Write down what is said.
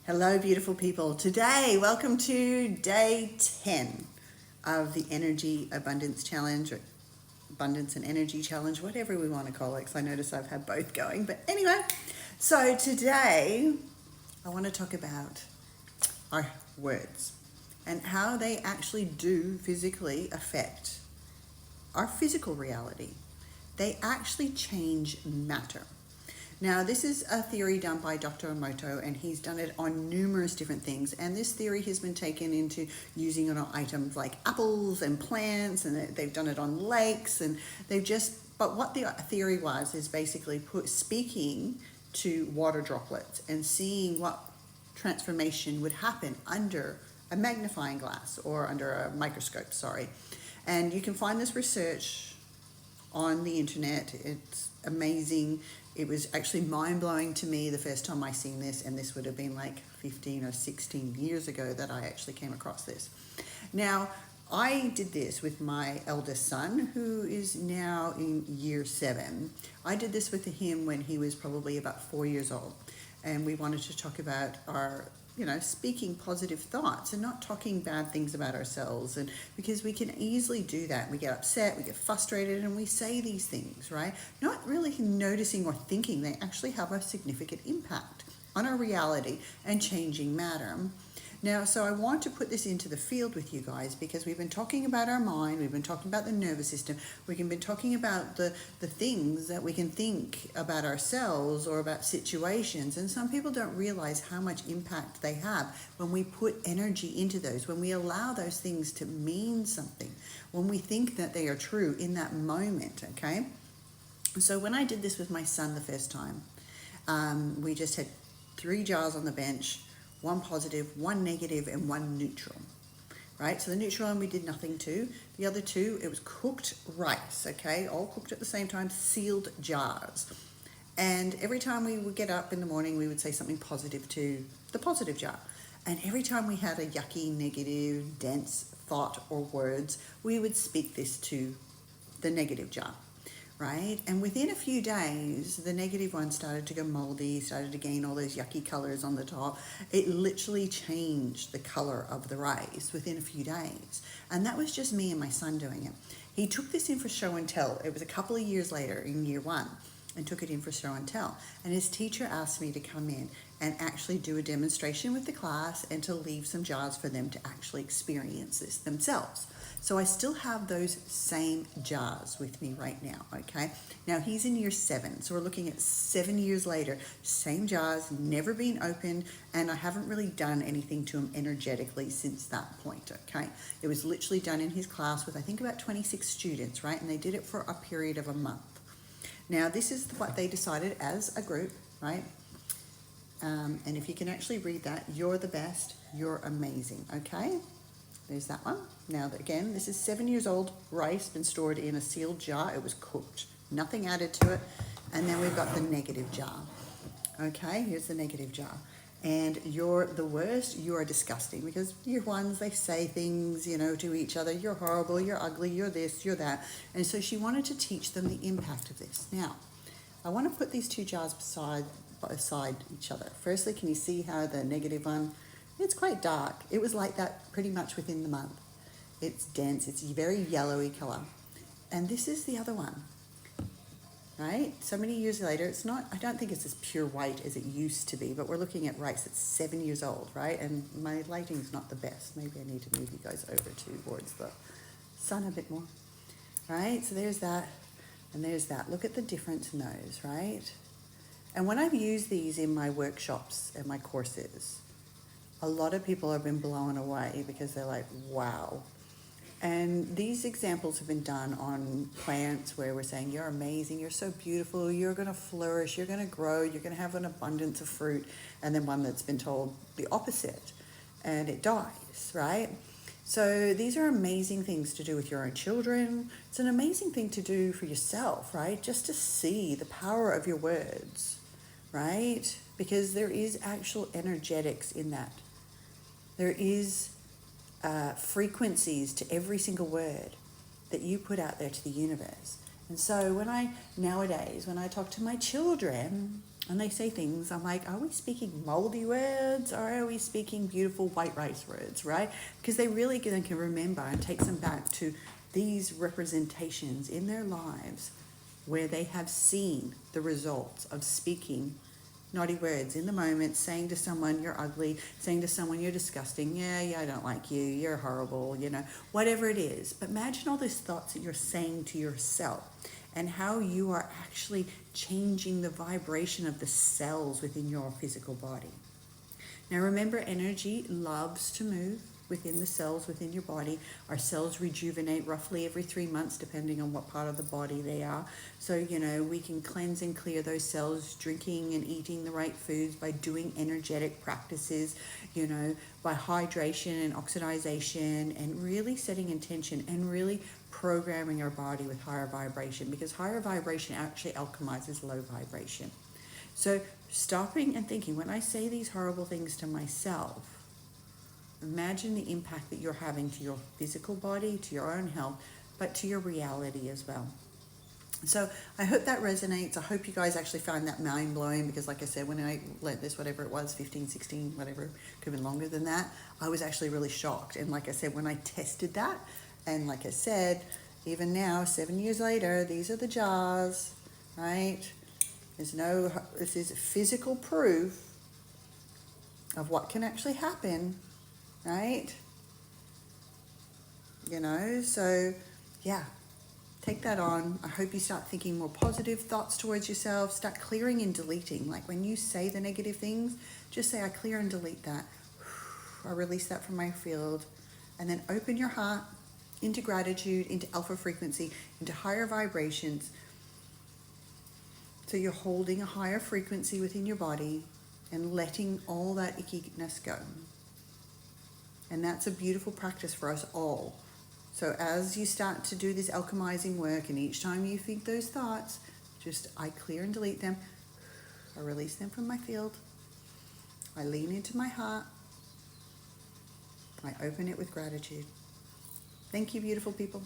Hello, beautiful people. Today, welcome to day 10 of the Energy Abundance Challenge, or Abundance and Energy Challenge, whatever we want to call it, because I notice I've had both going. But anyway, so today I want to talk about our words and how they actually do physically affect our physical reality. They actually change matter. Now, this is a theory done by Dr. Emoto, and he's done it on numerous different things. And this theory has been taken into using it on items like apples and plants, and they've done it on lakes, and but what the theory was is basically speaking to water droplets and seeing what transformation would happen under a magnifying glass or under a microscope, And you can find this research on the internet. It's amazing. It was actually mind-blowing to me the first time I seen this, and this would have been like 15 or 16 years ago that I actually came across this. Now, I did this with my eldest son, who is now in year 7. I did this with him when he was probably about 4 years old, and we wanted to talk about our speaking positive thoughts and not talking bad things about ourselves. And because we can easily do that, we get upset, we get frustrated, and we say these things, right? Not really noticing or thinking they actually have a significant impact on our reality and changing matter. Now, so I want to put this into the field with you guys because we've been talking about our mind, we've been talking about the nervous system, we've been talking about the things that we can think about ourselves or about situations. And some people don't realize how much impact they have when we put energy into those, when we allow those things to mean something, when we think that they are true in that moment, okay? So when I did this with my son the first time, we just had 3 jars on the bench, 1 positive, 1 negative, and 1 neutral, right? So the neutral one we did nothing to. The other 2, it was cooked rice, okay? All cooked at the same time, sealed jars. And every time we would get up in the morning, we would say something positive to the positive jar. And every time we had a yucky, negative, dense thought or words, we would speak this to the negative jar. Right? And within a few days, the negative one started to go moldy, started to gain all those yucky colors on the top. It literally changed the color of the rice within a few days. And that was just me and my son doing it. He took this in for show and tell. It was a couple of years later in year 1 and took it in for show and tell. And his teacher asked me to come in and actually do a demonstration with the class and to leave some jars for them to actually experience this themselves. So I still have those same jars with me right now, okay? Now he's in year 7, so we're looking at 7 years later, same jars, never been opened, and I haven't really done anything to him energetically since that point, okay? It was literally done in his class with I think about 26 students, right? And they did it for a period of a month. Now this is what they decided as a group, right? And if you can actually read that, you're the best, you're amazing, okay? There's that one. Now, again, this is 7 years old rice, been stored in a sealed jar. It was cooked, nothing added to it. And then we've got the negative jar. Okay, here's the negative jar. And you're the worst, you are disgusting. Because year 1s, they say things, to each other. You're horrible, you're ugly, you're this, you're that. And so she wanted to teach them the impact of this. Now, I want to put these 2 jars beside each other. Firstly, can you see how the negative one, it's quite dark. It was like that pretty much within the month. It's dense, it's a very yellowy color. And this is the other one, right? So many years later, it's not, I don't think it's as pure white as it used to be, but we're looking at rice that's 7 years old, right? And my lighting's not the best. Maybe I need to move you guys over towards the sun a bit more, right? So there's that, and there's that. Look at the difference in those, right? And when I've used these in my workshops and my courses, a lot of people have been blown away because they're like, wow. And these examples have been done on plants where we're saying, you're amazing, you're so beautiful, you're going to flourish, you're going to grow, you're going to have an abundance of fruit. And then one that's been told the opposite and it dies, right? So these are amazing things to do with your own children. It's an amazing thing to do for yourself, right? Just to see the power of your words, right? Because there is actual energetics in that. There is frequencies to every single word that you put out there to the universe. And so nowadays, when I talk to my children, and they say things, I'm like, are we speaking moldy words or are we speaking beautiful white rice words, right? Because they really can remember and takes them back to these representations in their lives where they have seen the results of speaking naughty words in the moment, saying to someone you're ugly, saying to someone you're disgusting, yeah, I don't like you, you're horrible, whatever it is. But imagine all those thoughts that you're saying to yourself and how you are actually changing the vibration of the cells within your physical body. Now remember, energy loves to move within the cells within your body. Our cells rejuvenate roughly every 3 months, depending on what part of the body they are. So, we can cleanse and clear those cells, drinking and eating the right foods, by doing energetic practices, by hydration and oxidization, and really setting intention and really programming our body with higher vibration, because higher vibration actually alchemizes low vibration. So stopping and thinking, when I say these horrible things to myself, imagine the impact that you're having to your physical body, to your own health, but to your reality as well. So I hope that resonates. I hope you guys actually found that mind-blowing, because like I said, when I learned this, whatever it was, 15, 16, whatever, could have been longer than that, I was actually really shocked. And like I said, when I tested that, and like I said, even now, 7 years later, these are the jars, right? This is physical proof of what can actually happen, right? So yeah, take that on. I hope you start thinking more positive thoughts towards yourself. Start clearing and deleting. Like when you say the negative things, just say, I clear and delete that. I release that from my field. And then open your heart into gratitude, into alpha frequency, into higher vibrations. So you're holding a higher frequency within your body and letting all that ickiness go. And that's a beautiful practice for us all. So as you start to do this alchemizing work, and each time you think those thoughts, just I clear and delete them. I release them from my field. I lean into my heart. I open it with gratitude. Thank you, beautiful people.